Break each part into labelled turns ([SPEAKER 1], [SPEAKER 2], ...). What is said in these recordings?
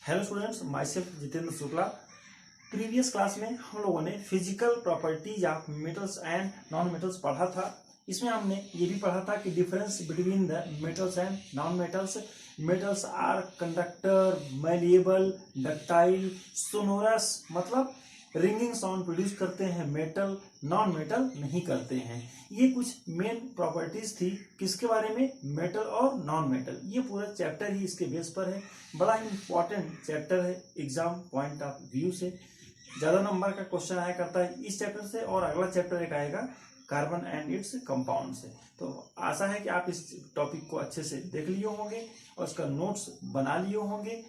[SPEAKER 1] Hello students, myself Jitendra Shukla. Previous class में हम लोगों ने physical properties of metals and non metals पढ़ा था। इसमें हमने ये भी पढ़ा था कि difference between the metals and non metals. Metals are conductor, malleable, ductile, sonorous, मतलब रिंगिंग साउंड प्रोड्यूस करते हैं। मेटल नॉन मेटल नहीं करते हैं। ये कुछ मेन प्रॉपर्टीज थी किसके बारे में, मेटल और नॉन मेटल। ये पूरा चैप्टर ही इसके बेस पर है। बड़ा इंपॉर्टेंट चैप्टर है एग्जाम पॉइंट ऑफ व्यू से। ज्यादा नंबर का क्वेश्चन आया करता है इस चैप्टर से, और अगला चैप्टर एक आएगा कार्बन एंड इट्स कंपाउंड से। तो आशा है कि आप इस टॉपिक को अच्छे से देख लिए होंगे और इसका नोट्स बना लिए होंगे।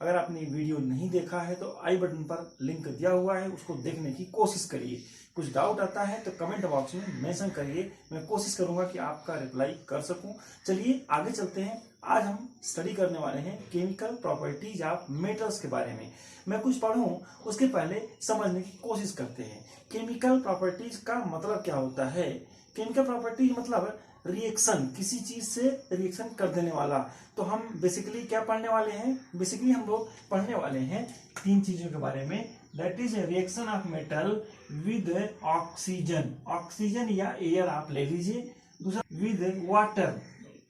[SPEAKER 1] अगर आपने वीडियो नहीं देखा है तो आई बटन पर लिंक दिया हुआ है, उसको देखने की कोशिश करिए। कुछ डाउट आता है तो कमेंट बॉक्स में मेंशन करिए, मैं कोशिश करूंगा कि आपका रिप्लाई कर सकूं। चलिए आगे चलते हैं। आज हम स्टडी करने वाले हैं केमिकल प्रॉपर्टीज ऑफ मेटल्स के बारे में। मैं कुछ पढ़ूं उसके पहले समझने की कोशिश करते हैं। केमिकल प्रॉपर्टीज का मतलब क्या होता है। केमिकल प्रॉपर्टीज मतलब रिएक्शन, किसी चीज से रिएक्शन कर देने वाला। तो हम बेसिकली क्या पढ़ने वाले हैं, बेसिकली हम लोग पढ़ने वाले हैं तीन चीजों के बारे में। That is reaction of metal with oxygen, oxygen या एयर आप ले लीजिए। दूसरा विद वाटर,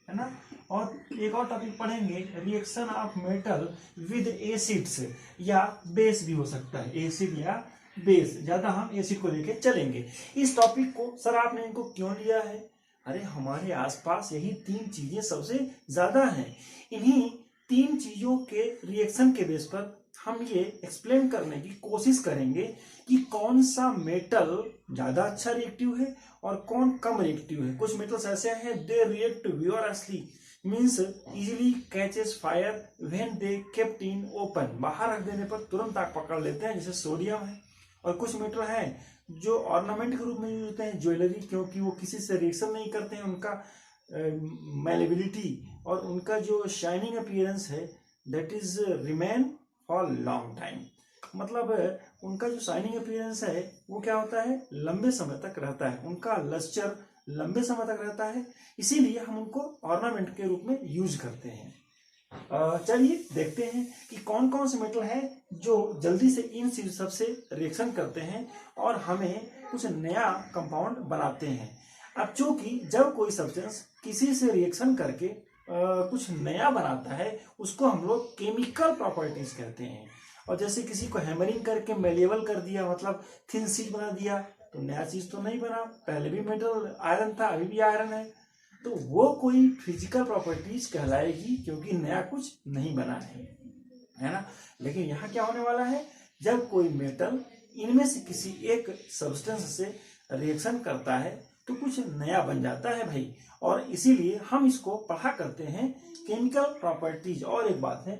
[SPEAKER 1] है ना। और एक और टॉपिक पढ़ेंगे reaction of metal with acids या बेस भी हो सकता है, एसिड या बेस। ज्यादा हम एसिड को लेके चलेंगे। इस टॉपिक को सर आपने इनको क्यों लिया है, अरे हमारे आसपास यही तीन चीजें सबसे ज्यादा हैं। इन्हीं तीन चीजों के रिएक्शन के बेस पर हम ये एक्सप्लेन करने की कोशिश करेंगे कि कौन सा मेटल ज्यादा अच्छा रिएक्टिव है और कौन कम रिएक्टिव है। कुछ मेटल्स ऐसे हैं they react vigorously, means easily catches fire when they kept in open, बाहर रख देने पर तुरंत आग पकड़ लेते हैं, जैसे सोडियम है। और कुछ मेटल हैं जो ऑर्नामेंट के रूप में यूज होते हैं, ज्वेलरी, क्योंकि वो किसी से रिएक्शन नहीं करते हैं। उनका मैलेबिलिटी और उनका जो शाइनिंग अपीयरेंस है that is remain for long time, मतलब उनका जो शाइनिंग अपीयरेंस है वो क्या होता है, लंबे समय तक रहता है। उनका लस्टर लंबे समय तक रहता है, इसीलिए हम उनको ऑर्नामेंट के रूप में यूज करते हैं। चलिए देखते हैं कि कौन कौन से मेटल हैं जो जल्दी से इन सब से रिएक्शन करते हैं और हमें कुछ नया कंपाउंड बनाते हैं। अब चूंकि जब कोई सब्सटेंस किसी से रिएक्शन करके कुछ नया बनाता है उसको हम लोग केमिकल प्रॉपर्टीज कहते हैं। और जैसे किसी को हैमरिंग करके मेलिएबल कर दिया, मतलब थिन शीट बना दिया, तो नया चीज तो नहीं बना, पहले भी मेटल आयरन था, अभी भी आयरन है, तो वो कोई फिजिकल प्रॉपर्टीज कहलाएगी क्योंकि नया कुछ नहीं बना है ना। लेकिन यहाँ क्या होने वाला है, जब कोई मेटल इनमें से किसी एक सब्सटेंस से रिएक्शन करता है तो कुछ नया बन जाता है भाई, और इसीलिए हम इसको पढ़ा करते हैं केमिकल प्रॉपर्टीज। और एक बात है,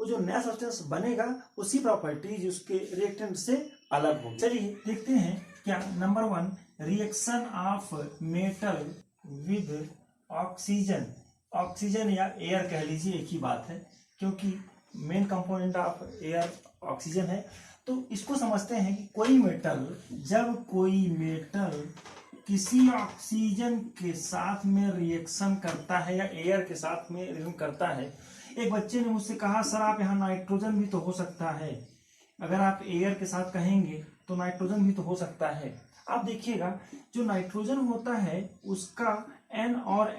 [SPEAKER 1] वो जो नया सब्सटेंस बनेगा उसी प्रॉपर्टीज उसके रिएक्टेंट से अलग हो। चलिए देखते हैं क्या। Number 1, reaction of metal with oxygen, oxygen या एयर कह लीजिए, एक ही बात है क्योंकि main component of air oxygen है। तो इसको समझते हैं कि कोई मेटल, जब कोई मेटल किसी ऑक्सीजन के साथ में रिएक्शन करता है या एयर के साथ में रिएक्शन करता है। एक बच्चे ने मुझसे कहा सर आप यहाँ नाइट्रोजन भी तो हो सकता है, अगर आप एयर के साथ कहेंगे तो नाइट्रोजन भी तो हो सकता है। आप देखिएगा जो नाइट्रोजन होता है उसका N और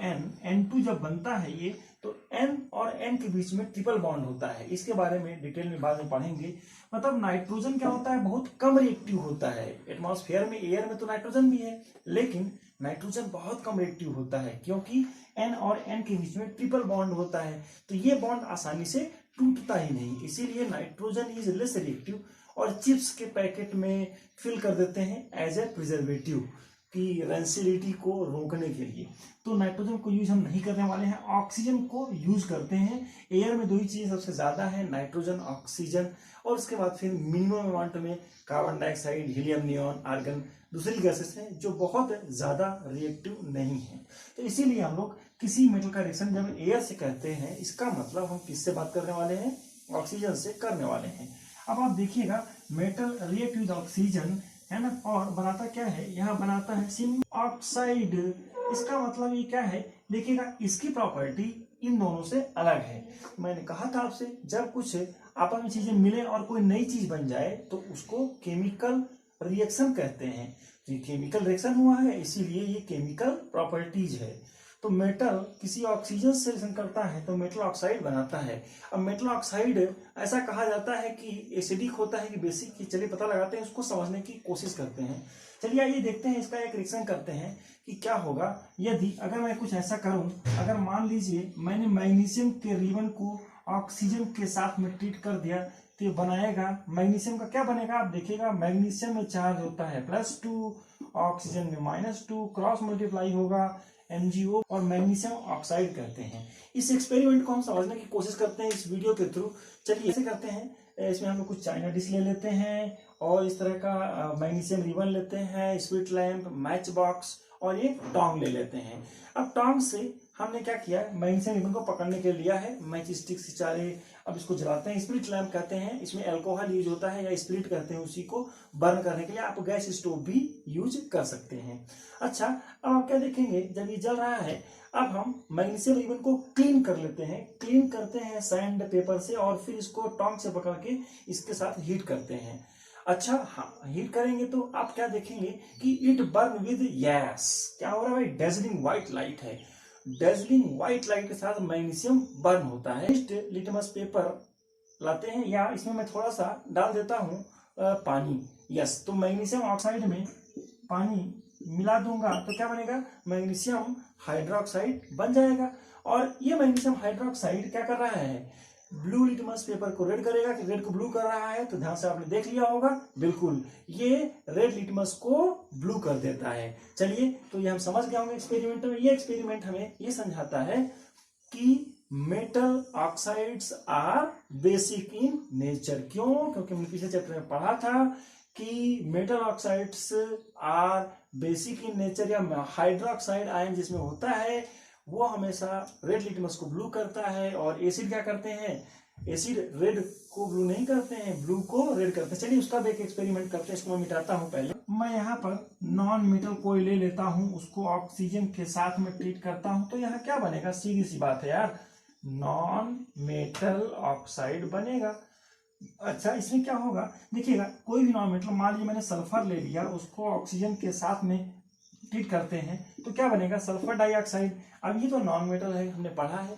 [SPEAKER 1] N2 जब बनता है ये, तो N और N के बीच में ट्रिपल बॉन्ड होता है। इसके बारे में डिटेल में बाद में पढ़ेंगे। मतलब नाइट्रोजन क्या होता है, बहुत कम रिएक्टिव होता है। एटमॉस्फेयर में, एयर में तो नाइट्रोजन भी है, लेकिन नाइट्रोजन बहुत कम रिएक्टिव होता है क्योंकि N और N के बीच में ट्रिपल बॉन्ड होता है, तो ये बॉन्ड आसानी से टूटता ही नहीं, इसीलिए नाइट्रोजन इज लेस रिएक्टिव। और चिप्स के पैकेट में फिल कर देते हैं एज ए प्रिजर्वेटिव की रेंसिडिटी को रोकने के लिए। तो नाइट्रोजन को यूज हम नहीं करने वाले हैं, ऑक्सीजन को यूज करते हैं। एयर में दो ही चीजें सबसे ज्यादा है, नाइट्रोजन, ऑक्सीजन, और उसके बाद फिर मिनिमम अमाउंट में carbon dioxide, helium, neon, argon, दूसरी गैसेस हैं जो बहुत ज्यादा रिएक्टिव नहीं है। तो इसीलिए हम लोग किसी मेटल का रिएक्शन जब एयर से कहते हैं, इसका मतलब हम किससे बात करने वाले हैं, ऑक्सीजन से करने वाले हैं। अब आप देखिएगा मेटल रिएक्ट विद ऑक्सीजन, है ना, और बनाता क्या है, यहाँ बनाता है सिम ऑक्साइड। इसका मतलब ये क्या है, देखिएगा इसकी प्रॉपर्टी इन दोनों से अलग है। मैंने कहा था आपसे, जब कुछ आपस में चीजें मिले और कोई नई चीज बन जाए तो उसको केमिकल रिएक्शन कहते हैं। तो ये केमिकल रिएक्शन हुआ है, इसीलिए ये केमिकल प्रॉपर्टीज है। तो मेटल किसी ऑक्सीजन से रिएक्शन करता है तो मेटल ऑक्साइड बनाता है। अब मेटल ऑक्साइड ऐसा कहा जाता है कि एसिडिक होता है कि बेसिक, की चलिए पता लगाते हैं, उसको समझने की कोशिश करते हैं। चलिए आइए देखते हैं, इसका एक रिएक्शन करते हैं कि क्या होगा यदि अगर मैं कुछ ऐसा करूं। अगर मान लीजिए मैंने मैग्नीशियम के रिबन को ऑक्सीजन के साथ में ट्रीट कर दिया तो ये बनाएगा, मैग्नीशियम का क्या बनेगा आप देखिएगा, मैग्नीशियम में चार्ज होता है +2, ऑक्सीजन में -2, क्रॉस मल्टीप्लाई होगा MgO और मैग्नीशियम ऑक्साइड कहते हैं। इस एक्सपेरिमेंट को हम समझने की कोशिश करते हैं इस वीडियो के थ्रू। चलिए ऐसे करते हैं, इसमें हम कुछ चाइना डिश ले लेते हैं और इस तरह का मैग्नीशियम रिबन लेते हैं, स्पिरिट लैंप, मैच बॉक्स और एक टोंग ले लेते हैं। अब टोंग से हमने क्या किया, मैग्नीशियम रिबन को पकड़ने के लिए लिया है, मैच स्टिक से चारे। अब इसको जलाते हैं, स्पिरिट लैंप कहते हैं, इसमें अल्कोहल यूज होता है या स्पिरिट कहते हैं, उसी को बर्न करने के लिए आप गैस स्टोव भी यूज कर सकते हैं। अच्छा, अब आप क्या देखेंगे, जब ये जल रहा है अब हम मैग्नीशियम रिबन को क्लीन कर लेते हैं, क्लीन करते हैं सैंड पेपर से और फिर इसको टोंग से पकड़ के इसके साथ हीट करते हैं। अच्छा हाँ, हीट करेंगे तो आप क्या देखेंगे कि इट बर्न विद यस, क्या हो रहा है भाई, डेजलिंग व्हाइट लाइट है। डेजलिंग व्हाइट लाइट के साथ मैग्नीशियम बर्न होता है। लिटमस पेपर लाते हैं या इसमें मैं थोड़ा सा डाल देता हूँ पानी, यस, तो मैग्नीशियम ऑक्साइड में पानी मिला दूंगा तो क्या बनेगा, मैग्नीशियम हाइड्रोक्साइड बन जाएगा। और ये मैग्नीशियम हाइड्रोक्साइड क्या कर रहा है, ब्लू लिटमस पेपर को रेड करेगा कि रेड को ब्लू कर रहा है, तो ध्यान से आपने देख लिया होगा, बिल्कुल ये रेड लिटमस को ब्लू कर देता है। चलिए, तो ये हम समझ गए होंगे एक्सपेरिमेंट में। ये एक्सपेरिमेंट हमें ये समझाता है कि metal oxides are basic in nature. क्यों? क्योंकि हमने पिछले चैप्टर में पढ़ा था कि metal oxides are basic in nature, या हाइड्रोक्साइड आयन जिसमें होता है वो हमेशा रेड लिटमस को ब्लू करता है, और एसिड क्या करते हैं, एसिड रेड को ब्लू नहीं करते हैं, ब्लू को रेड करते हैं। चलिए उसका भी एक एक्सपेरिमेंट करते हैं, इसको मैं मिटाता हूं। पहले मैं यहाँ पर नॉन मेटल कोई ले लेता हूं, उसको ऑक्सीजन के साथ में ट्रीट करता हूं, तो यहाँ क्या बनेगा, सीधी सी बात है यार, नॉन मेटल ऑक्साइड बनेगा। अच्छा, इसमें क्या होगा देखिएगा, कोई भी नॉन मेटल, मान लीजिए मैंने सल्फर ले लिया, उसको ऑक्सीजन के साथ में ट्रीट करते हैं तो क्या बनेगा, सल्फर डाइऑक्साइड। अब ये तो नॉन मेटल है, हमने पढ़ा है।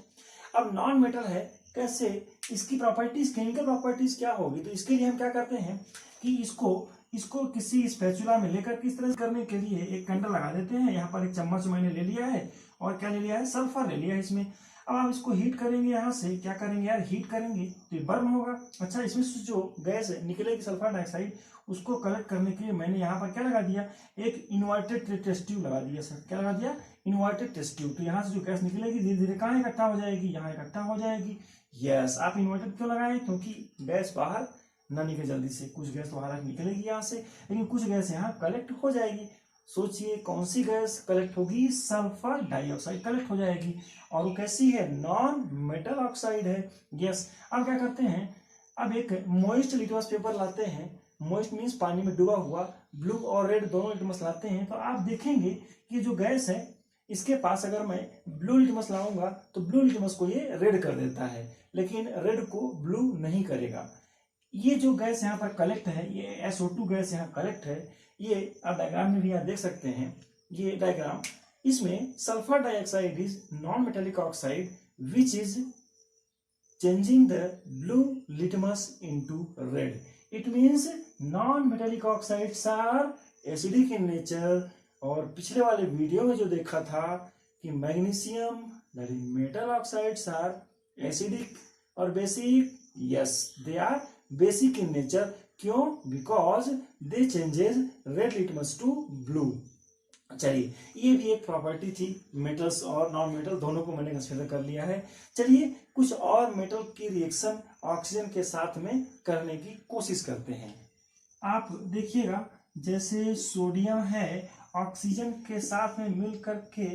[SPEAKER 1] अब नॉन मेटल है कैसे, इसकी प्रॉपर्टीज, केमिकल प्रॉपर्टीज क्या होगी, तो इसके लिए हम क्या करते हैं कि इसको किसी स्पैचुला में लेकर किस तरह करने के लिए एक कैंडल लगा देते हैं। यहाँ पर एक चम्मच मैंने ले लिया है और क्या ले लिया है, सल्फर ले लिया है इसमें। अब आप इसको हीट करेंगे, यहाँ से क्या करेंगे यार, हीट करेंगे तो ये बर्न होगा। अच्छा, इसमें से जो गैस निकलेगी सल्फर डाइऑक्साइड, उसको कलेक्ट करने के लिए मैंने यहाँ पर क्या लगा दिया, एक इन्वर्टेड टेस्ट ट्यूब लगा दिया। सर क्या लगा दिया, इन्वर्टेड टेस्ट ट्यूब। तो यहाँ से जो गैस निकलेगी धीरे धीरे कहाँ इकट्ठा हो जाएगी, यहाँ इकट्ठा हो जाएगी। यस, आप इन्वर्टेड क्यों लगाए, क्योंकि गैस बाहर ना निकले जल्दी से, कुछ गैस बाहर निकलेगी यहाँ से, लेकिन कुछ गैस यहाँ कलेक्ट हो जाएगी। सोचिए कौन सी गैस कलेक्ट होगी, सल्फर डाइऑक्साइड कलेक्ट हो जाएगी, और वो कैसी है, नॉन मेटल ऑक्साइड है। यस, अब क्या करते हैं, अब एक मॉइस्ट लिटमस पेपर लाते हैं, मॉइस्ट मीन्स पानी में डूबा हुआ, ब्लू और रेड दोनों लिटमस लाते हैं, तो आप देखेंगे कि जो गैस है इसके पास अगर मैं ब्लू लिटमस लाऊंगा तो ब्लू लिटमस को ये रेड कर देता है, लेकिन रेड को ब्लू नहीं करेगा। ये जो गैस यहाँ पर कलेक्ट है, ये SO2 गैस यहाँ कलेक्ट है, ये आप डायग्राम में भी यहाँ देख सकते हैं, ये डायग्राम, इसमें sulphur dioxide is non metallic oxide which is changing the blue litmus into red. It means non-metallic oxides are acidic in nature। और पिछले वाले वीडियो में जो देखा था कि magnesium that is metal oxides are acidic और basic, yes they are basic in nature। क्यों? because they changes red litmus to blue। चलिए, ये भी एक प्रॉपर्टी थी, मेटल्स और नॉन मेटल दोनों को मैंने कंसीडर कर लिया है। चलिए कुछ और मेटल की रिएक्शन ऑक्सीजन के साथ में करने की कोशिश करते हैं। आप देखिएगा, जैसे सोडियम है, ऑक्सीजन के साथ में मिल करके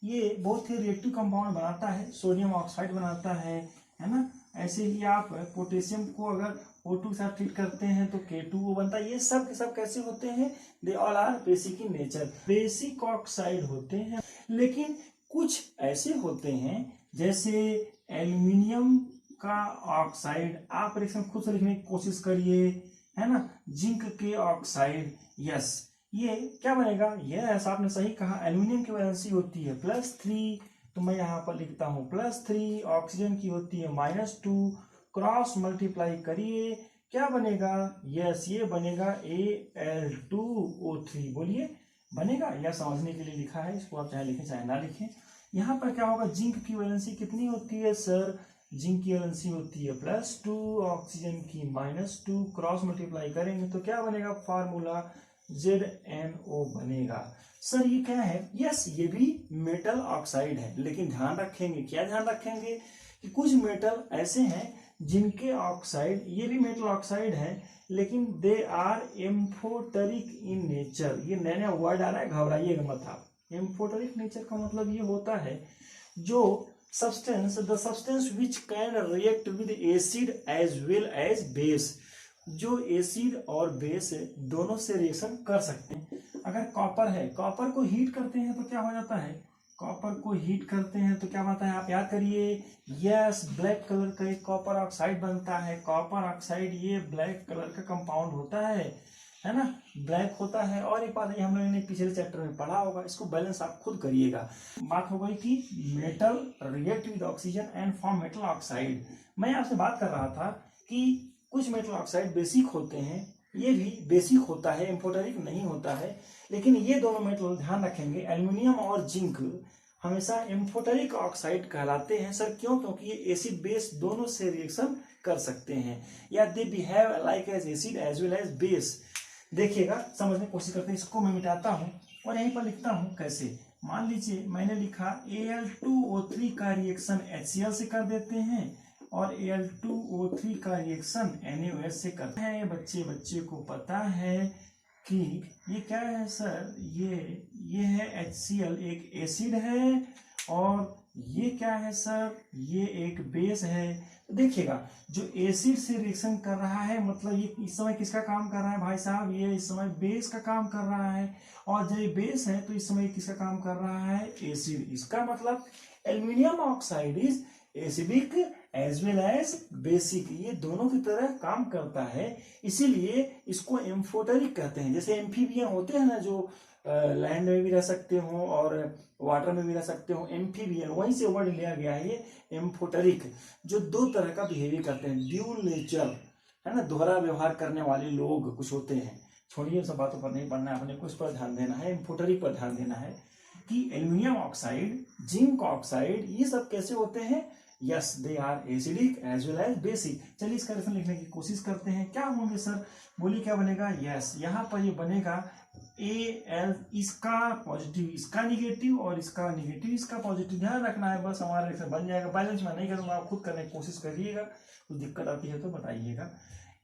[SPEAKER 1] ये बहुत ही रिएक्टिव कंपाउंड बनाता है, सोडियम ऑक्साइड बनाता है ना। ऐसे ही आप पोटेशियम को अगर O2 के साथ ट्रीट करते हैं तो K2O बनता है। ये सब के सब कैसे होते हैं, they all are basic in nature, basic oxide होते हैं। लेकिन कुछ ऐसे होते हैं जैसे एल्यूमिनियम का ऑक्साइड, आप रिएक्शन खुद से लिखने की कोशिश करिए, है ना। जिंक के ऑक्साइड, यस, ये क्या बनेगा, यस आपने सही कहा, एल्यूमिनियम की वैलेंसी होती है +3, तो मैं यहाँ पर लिखता हूँ +3, ऑक्सीजन की होती है -2, क्रॉस मल्टीप्लाई करिए, क्या बनेगा, यस ये बनेगा Al2O3, बोलिए बनेगा, या समझने के लिए लिखा है, इसको आप चाहे लिखें चाहे ना लिखें। यहाँ पर क्या होगा, जिंक की वैलेंसी कितनी होती है सर, जिंक की वैलेंसी होती है +2, ऑक्सीजन की -2, क्रॉस मल्टीप्लाई करेंगे तो क्या बनेगा, फार्मूला ZnO बनेगा। सर ये क्या है, यस ये भी मेटल ऑक्साइड है, लेकिन ध्यान रखेंगे, क्या ध्यान रखेंगे कि कुछ मेटल ऐसे हैं जिनके ऑक्साइड, ये भी मेटल ऑक्साइड है, लेकिन they are amphoteric in nature. ये नया नया वर्ड आ रहा है, घबराइएगा मत आप। एम्फोटेरिक नेचर का मतलब ये होता है जो substance, the substance which can react with acid as well as base, जो एसिड और बेस दोनों से रिएक्शन कर सकते हैं। अगर कॉपर है, कॉपर को हीट करते हैं तो क्या हो जाता है, कॉपर को हीट करते हैं तो क्या बनता है, आप याद करिए, यस ब्लैक कलर का एक कॉपर ऑक्साइड बनता है। कॉपर ऑक्साइड ये ब्लैक कलर का कंपाउंड होता है ना, ब्लैक होता है। और एक बात है, हम लोगों ने पिछले चैप्टर में पढ़ा होगा, इसको बैलेंस आप खुद करिएगा। बात हो गई कि metal react with oxygen and form metal oxide. मैं आपसे बात कर रहा था कि कुछ मेटल ऑक्साइड बेसिक होते हैं, ये भी बेसिक होता है, एम्फोटेरिक नहीं होता है, लेकिन ये दोनों मेटल ध्यान रखेंगे, एल्यूमिनियम और जिंक हमेशा एम्फोटेरिक ऑक्साइड कहलाते हैं। सर क्यों, क्योंकि ये एसिड बेस दोनों से रिएक्शन कर सकते हैं, या they behave like as acid as well as base. देखिएगा, समझने की कोशिश करते हैं। इसको मैं मिटाता हूं और यहीं पर लिखता हूं कैसे। मान लीजिए मैंने लिखा Al2O3 का रिएक्शन HCl से कर देते हैं और Al2O3 का रिएक्शन NaOH से करते हैं। बच्चे को पता है कि ये क्या है सर, ये है HCl, एक एसिड है, और ये क्या है सर, ये एक बेस है। तो देखिएगा, जो एसिड से रिएक्शन कर रहा है, मतलब ये इस समय किसका काम कर रहा है भाई साहब, ये इस समय बेस का काम कर रहा है। और जब ये बेस है तो इस समय किसका काम कर रहा है, एसिड। इसका मतलब aluminium oxide is acidic as well as basic, ये दोनों की तरह काम करता है, इसीलिए इसको एम्फोटेरिक कहते हैं। जैसे एम्फीबियन होते हैं ना, जो लैंड में भी रह सकते हो और वाटर में भी रह सकते हो, एम्फीबियन, वहीं से वर्ड लिया गया है ये एम्फोटेरिक, जो दो तरह का बिहेवियर करते हैं, ड्यूल नेचर, है ना, दोहरा व्यवहार करने वाले लोग कुछ होते हैं। छोड़िए सब बातों पर नहीं पढ़ना है, अपने को इस पर ध्यान देना है, एम्फोटेरिक पर ध्यान देना है कि एल्यूमिनियम ऑक्साइड, जिंक ऑक्साइड, ये सब कैसे होते हैं, yes they are acidic as well as basic. चलिए इसका रिएक्शन लिखने की कोशिश करते हैं। क्या होंगे सर, बोलिए क्या बनेगा, यस यहाँ पर ये बनेगा Al, इसका पॉजिटिव इसका निगेटिव और इसका निगेटिव इसका पॉजिटिव, ध्यान रखना है, बस हमारा रिएक्शन बन जाएगा। बैलेंस में नहीं करूंगा, आप खुद करने की कोशिश करिएगा, कुछ दिक्कत आती है तो बताइएगा।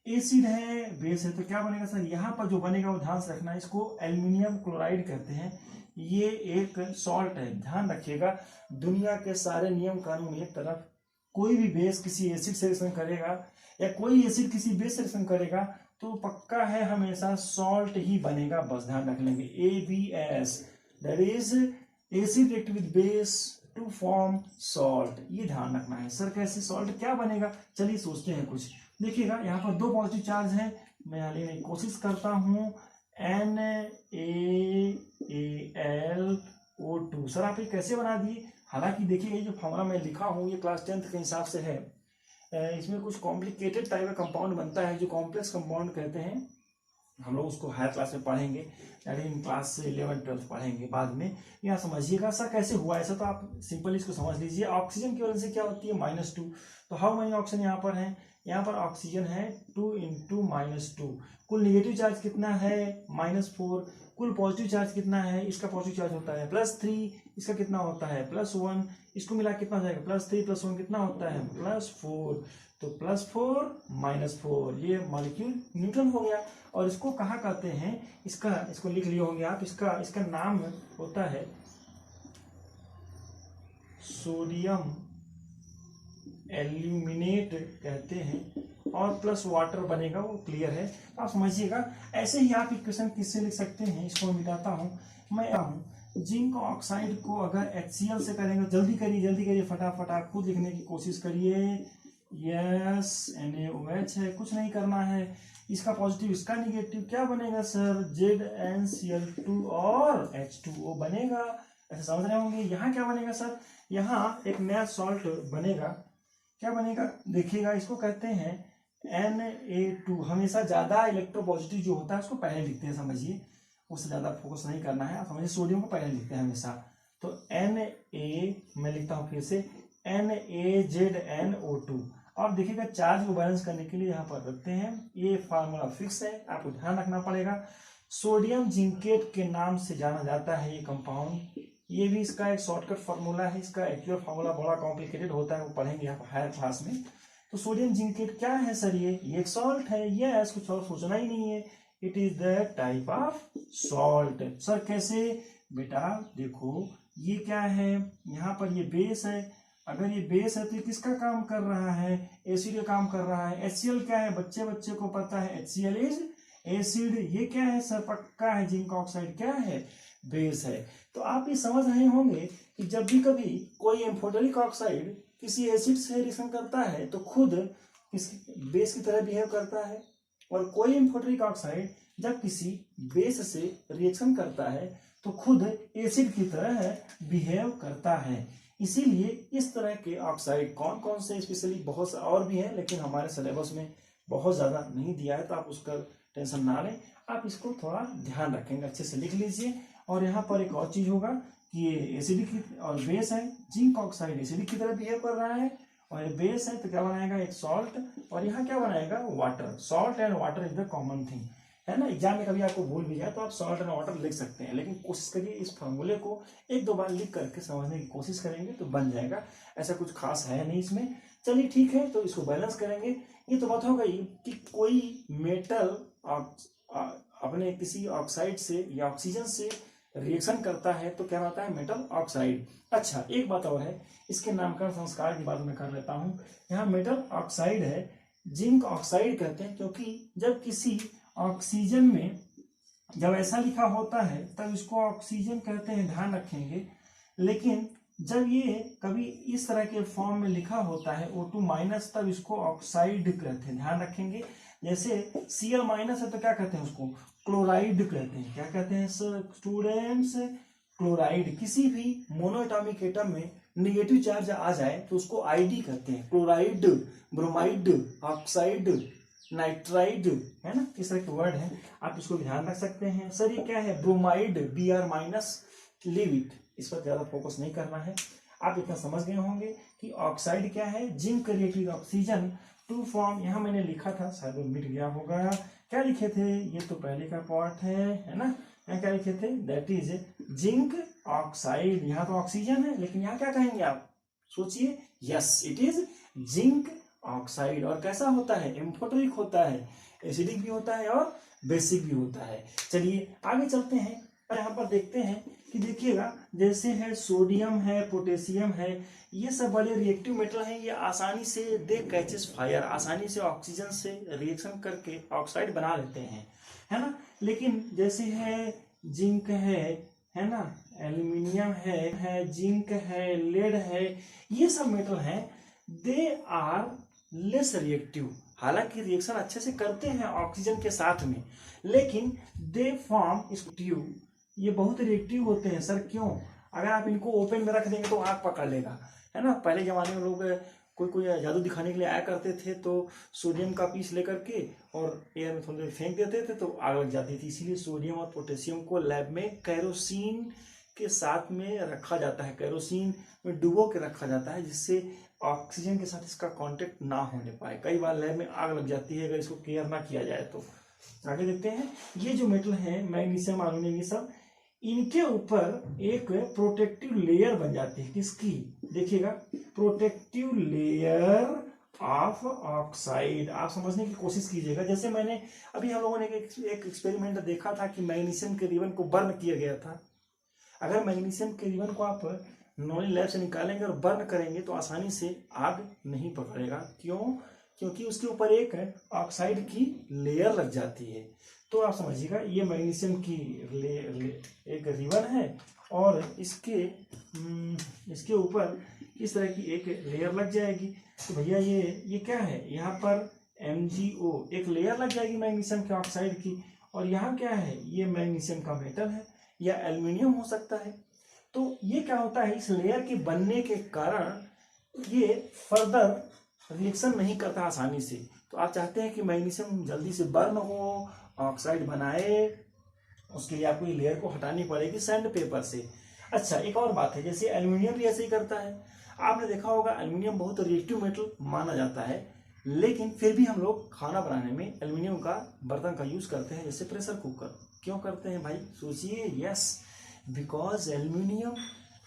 [SPEAKER 1] एसिड है, बेस है, तो क्या बनेगा सर, यहाँ पर जो बनेगा वो ध्यान से रखना है, इसको एल्यूमिनियम क्लोराइड कहते हैं, ये एक सॉल्ट है। ध्यान रखिएगा, दुनिया के सारे नियम कानून एक तरफ, कोई भी बेस किसी एसिड से रिएक्शन करेगा या कोई एसिड किसी बेस से रिएक्शन करेगा तो पक्का है हमेशा सॉल्ट ही बनेगा, बस ध्यान रख लेंगे। ABS, that is acid react with base to form salt, ये ध्यान रखना है। सर कैसे सॉल्ट क्या बनेगा, चलिए सोचते हैं कुछ। देखिएगा यहाँ पर दो पॉजिटिव चार्ज है, मैं यहाँ लेने की कोशिश करता हूँ, NaAlO2। सर आप ये कैसे बना दिए, हालांकि देखिए ये जो फॉर्मूला मैं लिखा हूँ ये क्लास 10th के हिसाब से है, इसमें कुछ कॉम्प्लिकेटेड टाइप का कंपाउंड बनता है जो कॉम्प्लेक्स कंपाउंड कहते हैं, हम लोग उसको हायर क्लास में पढ़ेंगे, यानी इन क्लास 11-12 पढ़ेंगे बाद में। यहाँ समझिएगा सर कैसे हुआ ऐसा, तो आप सिंपल इसको समझ लीजिए। ऑक्सीजन की वजह से क्या होती है, -2, तो हाउ मेनी ऑक्सीजन यहाँ पर है, यहाँ पर ऑक्सीजन है 2 × -2। कुल नेगेटिव चार्ज कितना है, -4। कुल पॉजिटिव चार्ज कितना है, इसका पॉजिटिव चार्ज होता है +3, इसका कितना होता है +1, इसको मिला कितना हो जाएगा, +3 + 1 कितना होता है +4, तो +4 - 4, ये मॉलिक्यूल न्यूट्रल हो गया। और इसको कहाँ कहते हैं, इसको लिख लिए होंगे आप, इसका नाम होता है सोडियम एल्यूमिनेट कहते हैं, और प्लस वाटर बनेगा, वो क्लियर है। तो आप समझिएगा, ऐसे ही आप इक्वेशन किससे लिख सकते हैं, इसको मिटाता हूँ मैं, जिंक ऑक्साइड को अगर HCl से करेंगे, जल्दी करिए फटाफट, आप खुद लिखने की कोशिश करिए। यस, NaOH है, कुछ नहीं करना है। इसका पॉजिटिव इसका निगेटिव, क्या बनेगा सर? ZnCl2 और H2O बनेगा। ऐसे समझ रहे होंगे। यहाँ क्या बनेगा सर? यहाँ एक नया सॉल्ट बनेगा। क्या बनेगा देखिएगा, इसको कहते हैं Na2। हमेशा ज्यादा इलेक्ट्रोपॉजिटिव जो होता है उसको पहले लिखते हैं, समझिए, उससे ज्यादा फोकस नहीं करना है। आप समझिए, सोडियम को पहले लिखते हैं हमेशा। तो Na, मैं लिखता हूँ फिर से, NaZnO2। और देखिएगा चार्ज को बैलेंस करने के लिए यहाँ पर रखते हैं। ये फार्मूला फिक्स है, आपको ध्यान रखना पड़ेगा। सोडियम जिंकेट के नाम से जाना जाता है ये कंपाउंड। ये भी इसका एक शॉर्टकट फार्मूला है। इसका एक्चुअल फार्मूला बड़ा कॉम्प्लिकेटेड होता है, वो पढ़ेंगे आप हायर क्लास में। तो सोडियम जिंकेट क्या है सर? ये एक सॉल्ट है। यस, कुछ और सोचना ही नहीं है। It is the type of salt. Sir कैसे? बेटा देखो, ये क्या है, यहाँ पर ये बेस है। अगर ये बेस है तो ये किसका काम कर रहा है? एसिड का काम कर रहा है। HCl क्या है? बच्चे को पता है, HCl इज एसिड। ये क्या है सर? पक्का है, जिंक ऑक्साइड क्या है? बेस है। तो आप ये समझ रहे होंगे कि जब भी कभी कोई एम्फोटेरिक ऑक्साइड किसी एसिड से रिएक्शन करता है तो खुद इस बेस की तरह बिहेव करता है, और कोई एम्फोटेरिक ऑक्साइड जब किसी बेस से रिएक्शन करता है तो खुद एसिड की तरह बिहेव करता है। इसीलिए इस तरह के ऑक्साइड कौन कौन से, स्पेशली बहुत और भी हैं, लेकिन हमारे सिलेबस में बहुत ज्यादा नहीं दिया है, तो आप उसका टेंशन ना लें। आप इसको थोड़ा ध्यान रखेंगे, अच्छे से लिख लीजिए। और यहाँ पर एक और चीज होगा कि ये एसिडिक और बेस है। जिंक ऑक्साइड एसिडिक की तरह बिहेव कर रहा है, और ये बेस है तो क्या बनाएगा? एक सॉल्ट। और यहाँ क्या बनाएगा? Water. Salt and water is the common thing, है ना। एग्जाम में कभी आपको भूल भी जाए तो आप सॉल्ट एंड वाटर लिख सकते हैं, लेकिन कोशिश करिए इस फॉर्मूले को एक दो बार लिख करके समझने की कोशिश करेंगे तो बन जाएगा। ऐसा कुछ खास है नहीं इसमें। चलिए ठीक है, तो इसको बैलेंस करेंगे। ये तो बात हो गई कि कोई मेटल अपने किसी ऑक्साइड से या ऑक्सीजन से रिएक्शन करता है तो क्या होता है? Metal oxide. अच्छा, एक बात और है, इसके नामकरण संस्कार की बात मैं कर लेता हूँ। यहाँ मेटल ऑक्साइड है, जिंक ऑक्साइड कहते हैं, क्योंकि जब किसी ऑक्सीजन में जब ऐसा लिखा होता है तब इसको ऑक्सीजन कहते हैं, ध्यान रखेंगे। लेकिन जब ये कभी इस तरह के फॉर्म में लिखा होता है O2- तब इसको ऑक्साइड कहते हैं, ध्यान रखेंगे। जैसे Cl- है तो क्या कहते हैं? उसको क्लोराइड कहते हैं। क्या कहते हैं स्टूडेंट्स? क्लोराइड। किसी भी मोनोएटॉमिक एटम में निगेटिव चार्ज आ जाए तो उसको आईडी कहते हैं। क्लोराइड, ब्रोमाइड, ऑक्साइड, नाइट्राइड, है ना, इस तरह के वर्ड है, आप इसको ध्यान रख सकते हैं। सर ये क्या है? ब्रोमाइड, Br-, लीव इट, इस पर ज्यादा फोकस नहीं करना है। आप इतना समझ गए होंगे कि ऑक्साइड क्या है? Zinc react oxygen to form. यहाँ मैंने लिखा था, शायद वो मिट गया होगा। क्या लिखे थे? ये तो पहले का पार्ट है ना। यहाँ क्या लिखे थे? That is zinc oxide. यहाँ तो ऑक्सीजन है, लेकिन यहाँ क्या कहेंगे आप? सोचिए। Yes, it is zinc oxide. और कैसा होता है? एम्फोटेरिक होता है, एसिडिक भी होता है और बेसिक भी होता है। चलिए आगे चलते हैं। यहाँ पर देखते हैं कि देखिएगा, जैसे है सोडियम है, पोटेशियम है, ये सब बड़े रिएक्टिव मेटल हैं। ये आसानी से दे कैचेस फायर, आसानी से ऑक्सीजन से रिएक्शन करके ऑक्साइड बना लेते हैं, है ना। लेकिन जैसे है जिंक है ना, एल्यूमिनियम है जिंक है, लेड है, ये सब मेटल हैं, दे आर लेस रिएक्टिव। हालांकि रिएक्शन अच्छे से करते हैं ऑक्सीजन के साथ में, लेकिन दे फॉर्म ट्यूब। ये बहुत रिएक्टिव होते हैं। सर क्यों? अगर आप इनको ओपन में रख देंगे तो आग पकड़ लेगा, है ना। पहले जमाने में लोग कोई जादू दिखाने के लिए आया करते थे, तो सोडियम का पीस लेकर के और एयर में थोड़ी देर फेंक देते थे तो आग लग जाती थी। इसीलिए सोडियम और पोटेशियम को लैब में कैरोसिन के साथ में रखा जाता है, कैरोसिन में डुबो के रखा जाता है, जिससे ऑक्सीजन के साथ इसका कांटेक्ट ना होने पाए। कई बार लैब में आग लग जाती है अगर इसको केयर ना किया जाए तो। आगे देखते हैं, ये जो मेटल है मैग्नीशियम, अल्युमिनियम, ये सब, इनके ऊपर एक प्रोटेक्टिव लेयर बन जाती है। किसकी? देखिएगा, प्रोटेक्टिव लेयर ऑफ ऑक्साइड। आप समझने की कोशिश कीजिएगा। जैसे मैंने अभी हम लोगों ने एक एक्सपेरिमेंट देखा था कि मैग्नीशियम के रिबन को बर्न किया गया था। अगर मैग्नीशियम के रिबन को आप नॉलेज लैब से निकालेंगे और बर्न करेंगे तो आसानी से आग नहीं पकड़ेगा। क्यों? क्योंकि उसके ऊपर एक ऑक्साइड की लेयर लग जाती है। तो आप समझिएगा ये मैग्नीशियम की एक रिबन है और इसके ऊपर इस तरह की एक लेयर लग जाएगी। तो भैया ये क्या है, यहाँ पर MgO एक लेयर लग जाएगी मैग्नीशियम के ऑक्साइड की, और यहाँ क्या है, ये मैग्नीशियम का मेटल है या एल्युमिनियम हो सकता है। तो ये क्या होता है, इस लेयर के बनने के कारण ये फर्दर रिएक्शन नहीं करता आसानी से। तो आप चाहते हैं कि मैग्नीशियम जल्दी से बर्न हो, ऑक्साइड बनाए, उसके लिए आपको ये लेयर को हटानी पड़ेगी सैंड पेपर से। अच्छा, एक और बात है, जैसे एल्युमिनियम भी ऐसे ही करता है। आपने देखा होगा एल्युमिनियम बहुत रिएक्टिव मेटल माना जाता है, लेकिन फिर भी हम लोग खाना बनाने में एल्युमिनियम का बर्तन का यूज करते हैं, जैसे प्रेशर कुकर। क्यों करते हैं भाई, सोचिए। Yes, because aluminium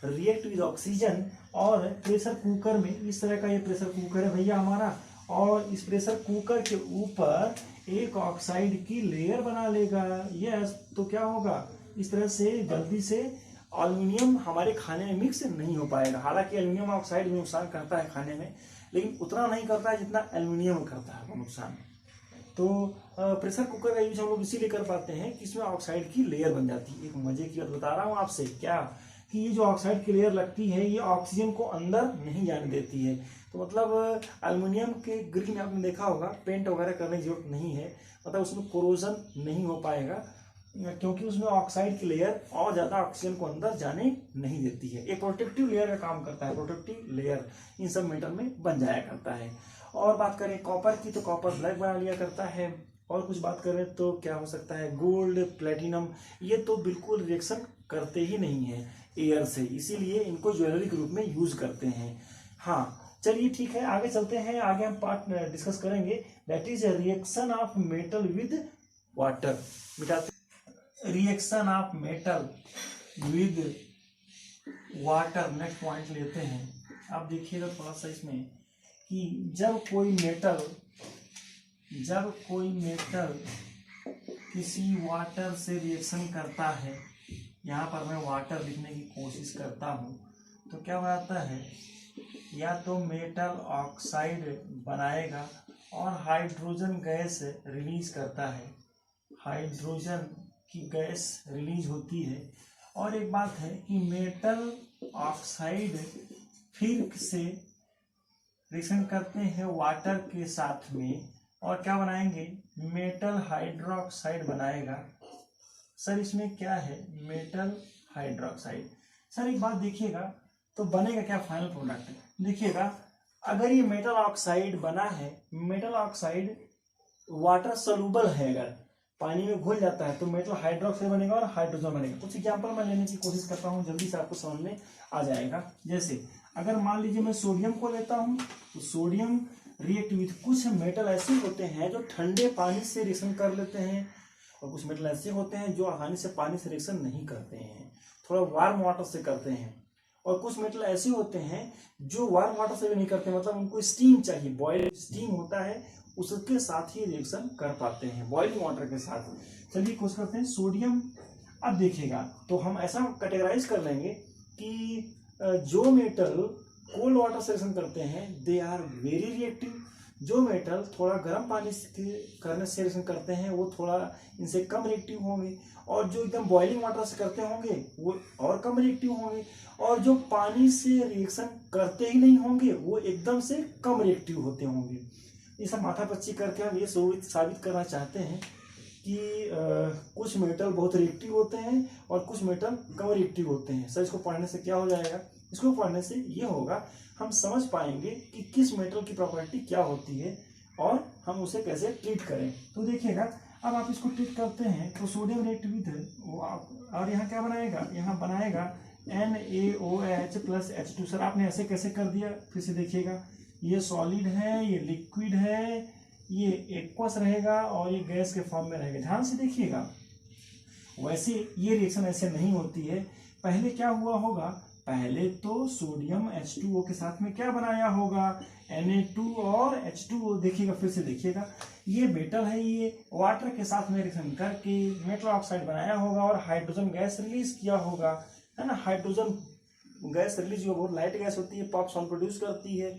[SPEAKER 1] react with oxygen. और प्रेशर कुकर में इस तरह का ये प्रेशर कुकर है भैया हमारा, और इस प्रेशर कुकर के ऊपर एक ऑक्साइड की लेयर बना लेगा। यस, तो क्या होगा, इस तरह से जल्दी से एल्युमिनियम हमारे खाने में मिक्स नहीं हो पाएगा। हालांकि एल्युमिनियम ऑक्साइड भी नुकसान करता है खाने में, लेकिन उतना नहीं करता है जितना एल्युमिनियम करता है वो नुकसान। तो प्रेशर कुकर का यूज हम लोग इसीलिए कर पाते हैं कि इसमें ऑक्साइड की लेयर बन जाती है। एक मजे की बात बता रहा हूँ आपसे, क्या कि ये जो ऑक्साइड की लेयर लगती है ये ऑक्सीजन को अंदर नहीं जाने देती है। तो मतलब एल्युमिनियम के ग्रिल में आपने देखा होगा पेंट वगैरह करने की जरूरत नहीं है, मतलब उसमें कोरोजन नहीं हो पाएगा, क्योंकि उसमें ऑक्साइड की लेयर और ज़्यादा ऑक्सीजन को अंदर जाने नहीं देती है। एक प्रोटेक्टिव लेयर का काम करता है, प्रोटेक्टिव लेयर इन सब मेटल में बन जाया करता है। और बात करें कॉपर की, तो कॉपर ब्लैक बना लिया करता है। और कुछ बात करें तो क्या हो सकता है, गोल्ड, प्लेटिनम, ये तो बिल्कुल रिएक्शन करते ही नहीं है एयर से, इसीलिए इनको ज्वेलरी के रूप में यूज करते हैं। हाँ चलिए ठीक है, आगे चलते हैं। आगे हम पार्ट डिस्कस करेंगे, that is reaction of metal with water. Reaction of metal with water, next point लेते हैं। आप देखिएगा थोड़ा सा इसमें कि जब कोई मेटल किसी वाटर से रिएक्शन करता है, यहाँ पर मैं वाटर लिखने की कोशिश करता हूँ, तो क्या होता है, या तो मेटल ऑक्साइड बनाएगा और हाइड्रोजन गैस रिलीज करता है, हाइड्रोजन की गैस रिलीज होती है। और एक बात है कि मेटल ऑक्साइड फिर से रिएक्शन करते हैं वाटर के साथ में, और क्या बनाएंगे, मेटल हाइड्रोक्साइड बनाएगा। सर इसमें क्या है, मेटल हाइड्रोक्साइड। सर एक बात देखिएगा, तो बनेगा क्या फाइनल प्रोडक्ट, देखिएगा अगर ये मेटल ऑक्साइड बना है, मेटल ऑक्साइड वाटर सोल्यूबल है, अगर पानी में घुल जाता है तो मेटल हाइड्रोक्साइड बनेगा और हाइड्रोजन बनेगा। कुछ एग्जांपल मैं लेने की कोशिश करता हूँ, जल्दी से आपको समझ में आ जाएगा। जैसे अगर मान लीजिए मैं सोडियम को लेता हूँ, तो सोडियम रिएक्ट विथ, कुछ मेटल ऐसे होते हैं जो ठंडे पानी से रिएक्शन कर लेते हैं, और कुछ मेटल ऐसे होते हैं जो आसानी से पानी से रिएक्शन नहीं करते हैं, थोड़ा वार्म वाटर से करते हैं। और कुछ मेटल ऐसे होते हैं जो वार्म वाटर से भी नहीं करते, मतलब उनको स्टीम चाहिए, बॉयल स्टीम होता है उसके साथ ही रिएक्शन कर पाते हैं, बॉइलिंग वाटर के साथ। चलिए कोशिश करते हैं सोडियम। अब देखिएगा, तो हम ऐसा कैटेगराइज कर लेंगे कि जो मेटल कोल्ड वाटर से रिएक्शन करते हैं दे आर वेरी रिएक्टिव, जो मेटल थोड़ा गर्म पानी करने से रिएक्शन करते हैं वो थोड़ा इनसे कम रिएक्टिव होंगे, और जो एकदम बॉइलिंग वाटर से करते होंगे वो और कम रिएक्टिव होंगे, और जो पानी से रिएक्शन करते ही नहीं होंगे वो एकदम से कम रिएक्टिव होते होंगे। ये सब माथापच्ची करके हम ये साबित करना चाहते हैं कि कुछ मेटल बहुत रिएक्टिव होते हैं और कुछ मेटल कम रिएक्टिव होते हैं। सर इसको पढ़ने से क्या हो जाएगा, इसको पढ़ने से ये होगा, हम समझ पाएंगे कि किस मेटल की प्रॉपर्टी क्या होती है और हम उसे कैसे ट्रीट करें। तो देखिएगा, अब आप इसको ट्रीट करते हैं तो सोडियम रिएक्ट विद वो आप, और यहाँ क्या बनाएगा, यहाँ बनाएगा NaOH प्लस H2। सर आपने ऐसे कैसे कर दिया, फिर से देखिएगा, ये सॉलिड है, ये लिक्विड है, ये एक्वस रहेगा और ये गैस के फॉर्म में रहेगा। ध्यान से देखिएगा, वैसे ये रिएक्शन ऐसे नहीं होती है। पहले क्या हुआ होगा, पहले तो सोडियम H2O के साथ में क्या बनाया होगा, Na2 और H2O। देखिएगा फिर से देखिएगा, ये मेटल है, ये वाटर के साथ में रिएक्शन करके मेटल ऑक्साइड बनाया होगा और हाइड्रोजन गैस रिलीज किया होगा, है ना। हाइड्रोजन गैस रिलीज हुआ, बहुत लाइट गैस होती है, पॉप साउंड प्रोड्यूस करती है।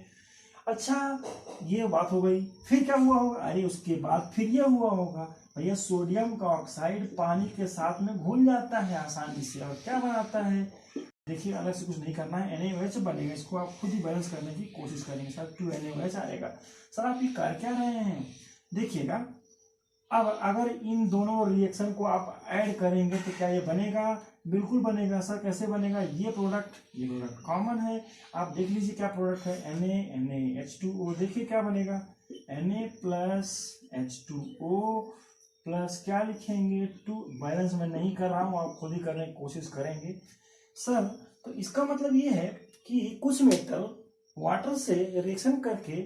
[SPEAKER 1] अच्छा ये बात हो गई, फिर क्या हुआ होगा, अरे उसके बाद फिर ये हुआ होगा भैया, सोडियम का ऑक्साइड पानी के साथ में घुल जाता है आसानी से और क्या बनाता है, देखिए अलग से कुछ नहीं करना है, NaOH बनेगा, इसको आप खुद ही बैलेंस करने की कोशिश करेंगे, सर 2NaOH आएगा। सर आप ये कर क्या रहे हैं, देखिएगा अब अगर इन दोनों रिएक्शन को आप ऐड करेंगे तो क्या ये बनेगा, बिल्कुल बनेगा। सर कैसे बनेगा, ये प्रोडक्ट कॉमन है, आप देख लीजिए क्या प्रोडक्ट है, NaNaH2O, देखिए क्या बनेगा, Na प्लस H2O प्लस क्या लिखेंगे 2, बैलेंस में नहीं कर रहा हूँ, आप खुद ही करने की कोशिश करेंगे। सर तो इसका मतलब ये है कि कुछ मेटल वाटर से रिएक्शन करके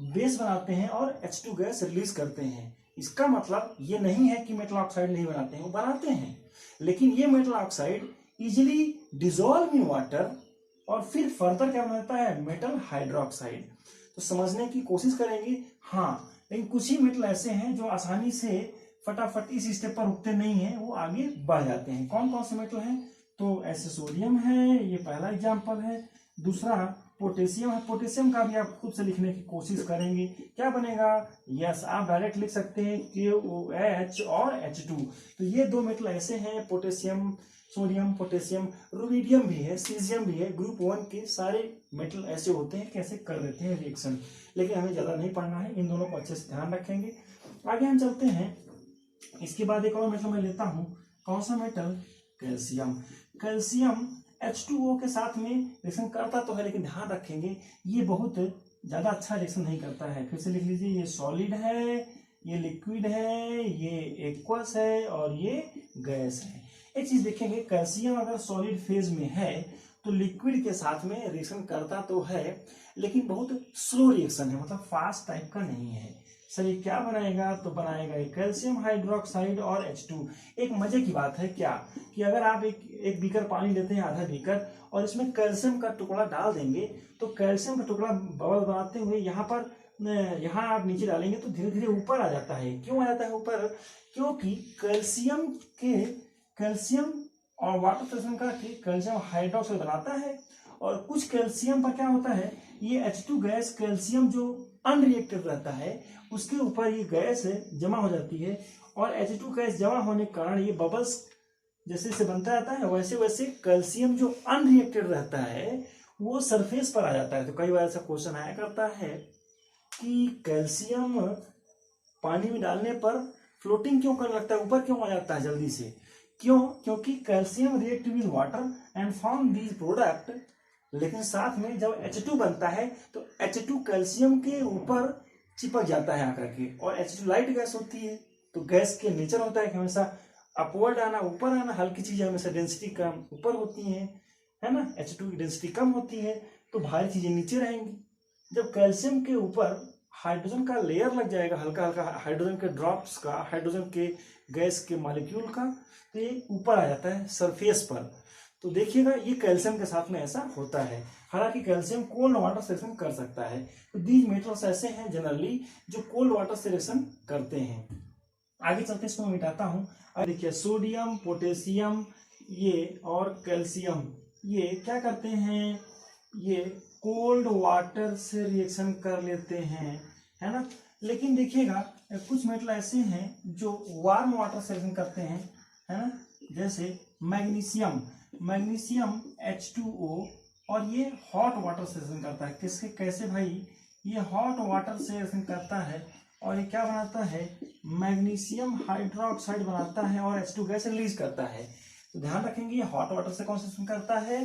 [SPEAKER 1] बेस बनाते हैं और H2 गैस रिलीज करते हैं, इसका मतलब ये नहीं है कि मेटल ऑक्साइड नहीं बनाते हैं, वो बनाते हैं, लेकिन ये metal oxide easily dissolve in water और फिर फर्दर क्या बनाता है, मेटल हाइड्रोक्साइड। तो समझने की कोशिश करेंगे, हाँ लेकिन कुछ ही मेटल ऐसे हैं जो आसानी से फटाफट इस स्टेप पर रुकते नहीं है, वो आगे बढ़ जाते हैं। कौन कौन से मेटल हैं, तो ऐसे सोडियम है, ये पहला एग्जाम्पल है, दूसरा पोटेशियम है, पोटेशियम का भी आप खुद से लिखने की कोशिश करेंगे, क्या बनेगा, यस आप डायरेक्ट लिख सकते हैं KOH और H2। तो ये दो मेटल ऐसे हैं, पोटेशियम, सोडियम, पोटेशियम, रुबिडियम भी है, सीजियम भी है, ग्रुप 1 के सारे मेटल ऐसे होते हैं, कैसे कर देते हैं रिएक्शन, लेकिन हमें ज्यादा नहीं पढ़ना है, इन दोनों को अच्छे से ध्यान रखेंगे। आगे हम चलते हैं, इसके बाद एक और मेटल मैं लेता हूं, कौन सा मेटल, कैल्शियम। कैल्शियम H2O के साथ में रिएक्शन करता तो है, लेकिन ध्यान रखेंगे ये बहुत ज्यादा अच्छा रिएक्शन नहीं करता है। फिर से लिख लीजिए, ये सॉलिड है, ये लिक्विड है, ये एक्वस है और ये गैस है। एक चीज देखेंगे, कैल्शियम अगर सॉलिड फेज में है तो लिक्विड के साथ में रिएक्शन करता तो है, लेकिन बहुत स्लो रिएक्शन है, मतलब फास्ट टाइप का नहीं है। सर ये क्या बनाएगा, तो बनाएगा कैल्शियम हाइड्रोक्साइड और H2। एक मजे की बात है क्या, कि अगर आप एक बीकर पानी लेते हैं, आधा बीकर, और इसमें कैल्शियम का टुकड़ा डाल देंगे तो कैल्शियम का टुकड़ा बबल बनाते हुए यहाँ आप नीचे डालेंगे तो धीरे धीरे ऊपर आ जाता है। क्यों आ जाता है ऊपर, क्योंकि कैल्शियम और वाटर रिएक्शन करके कैल्शियम हाइड्रोक्साइड बनाता है, और कुछ कैल्शियम पर क्या होता है, ये H2 गैस कैल्शियम जो अनरिएक्टेड रहता है उसके ऊपर ये गैस जमा हो जाती है, और H2 गैस जमा होने के कारण ये बबल्स जैसे से बनता रहता है, वैसे वैसे कैल्शियम जो अनरिएक्टेड रहता है वो सरफेस पर आ जाता है। तो कई बार ऐसा क्वेश्चन आया करता है कि कैल्शियम पानी में डालने पर फ्लोटिंग क्यों करने लगता है, ऊपर क्यों आ जाता है जल्दी से, क्यों, क्योंकि calcium react with water and form these product, लेकिन साथ में जब H2 बनता है तो H2 कैल्शियम के ऊपर चिपक जाता है आकर के, और H2 लाइट गैस होती है, तो गैस के नेचर होता है कि हमेशा अपवर्ड आना, ऊपर आना, हल्की चीजें हमेशा डेंसिटी कम ऊपर होती है ना, H2 की डेंसिटी कम होती है तो भारी चीजें नीचे रहेंगी। जब कैल्शियम के ऊपर हाइड्रोजन का लेयर लग जाएगा, हल्का हल्का हाइड्रोजन के ड्रॉप्स का, हाइड्रोजन के गैस के मॉलिक्यूल का, तो ये ऊपर आ जाता है सरफेस पर। तो देखिएगा ये कैल्शियम के साथ में ऐसा होता है, हालांकि कैल्शियम कोल्ड वाटर से रिएक्शन कर सकता है। तो दीज मेटल्स ऐसे हैं जनरली जो कोल्ड वाटर से रिएक्शन करते हैं। आगे चलते इसको मैं मिटाता हूँ। देखिए सोडियम, पोटेशियम ये और कैल्शियम ये क्या करते हैं, ये कोल्ड वाटर से रिएक्शन कर लेते हैं, है ना, लेकिन देखिएगा कुछ मेटल ऐसे हैं जो वार्म वाटर से रिएक्शन करते हैं, है ना, जैसे मैग्नीशियम H2O, और ये हॉट वाटर से रिएक्शन करता है, किसके कैसे भाई, ये हॉट वाटर से रिएक्शन करता है और ये क्या बनाता है, मैग्नीशियम हाइड्रोक्साइड बनाता है और H2 गैस रिलीज करता है। तो ध्यान रखेंगे ये हॉट वाटर से कौन सा रिएक्शन करता है,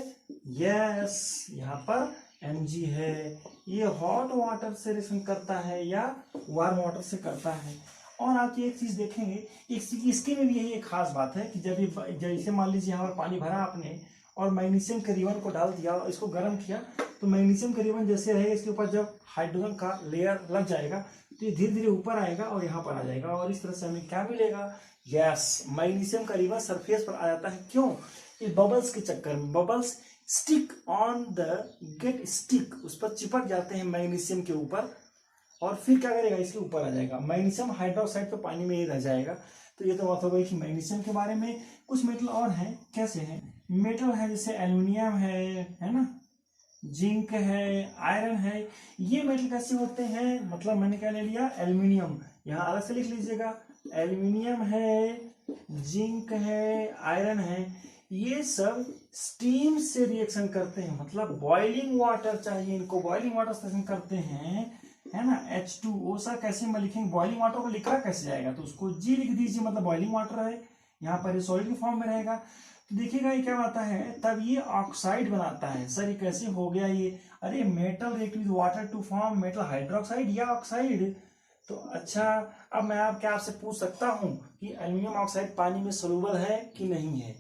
[SPEAKER 1] यस यहाँ पर Mg है, ये हॉट वाटर से रिएक्शन करता है या वार्म वाटर से करता है। और आप ये एक चीज देखेंगे, इसके में भी यही एक खास बात है कि जैसे मान लीजिए यहाँ पर पानी भरा आपने और मैग्नीशियम के रिबन को डाल दिया और इसको गर्म किया, तो मैग्नीशियम का रिबन जैसे रहेगा इसके ऊपर जब हाइड्रोजन का लेयर लग जाएगा तो ये धीरे धीरे ऊपर आएगा और यहाँ पर आ जाएगा, और इस तरह से हमें क्या मिलेगा, यस मैग्नीशियम का रिबन सरफेस पर आ जाता है। क्यों, ये बबल्स के चक्कर में, bubbles stick on the gate stick, उस पर चिपक जाते हैं मैग्नीशियम के ऊपर, और फिर क्या करेगा, इसके ऊपर आ जाएगा, मैग्नीशियम हाइड्रोक्साइड तो पानी में ही रह जाएगा। तो ये तो बात हो गई कि मैग्नीशियम के बारे में। कुछ मेटल और हैं, कैसे हैं, मेटल है जैसे एल्यूमिनियम है ना, जिंक है, आयरन है। ये मेटल कैसे होते हैं, मतलब मैंने क्या ले लिया, एल्यूमिनियम। यहाँ अलग से लिख लीजिएगा, एल्यूमिनियम है, जिंक है, आयरन है, ये सब स्टीम से रिएक्शन करते हैं, मतलब बॉइलिंग वाटर चाहिए इनको, बॉइलिंग वाटर से रिएक्शन करते हैं, है ना। H2O सर कैसे में लिखेंगे, बॉइलिंग वाटर को लिखा कैसे जाएगा, तो उसको जी लिख दीजिए, मतलब बॉइलिंग वाटर है, यहाँ पर ये सॉलिड के फॉर्म में रहेगा। तो देखिएगा ये क्या बनाता है, तब ये ऑक्साइड बनाता है। सर ये कैसे हो गया ये, अरे metal react with water to form metal hydroxide या ऑक्साइड। तो अच्छा, अब मैं आपसे पूछ सकता हूँ कि एल्यूमिनियम ऑक्साइड पानी में सोलूबल है कि नहीं है।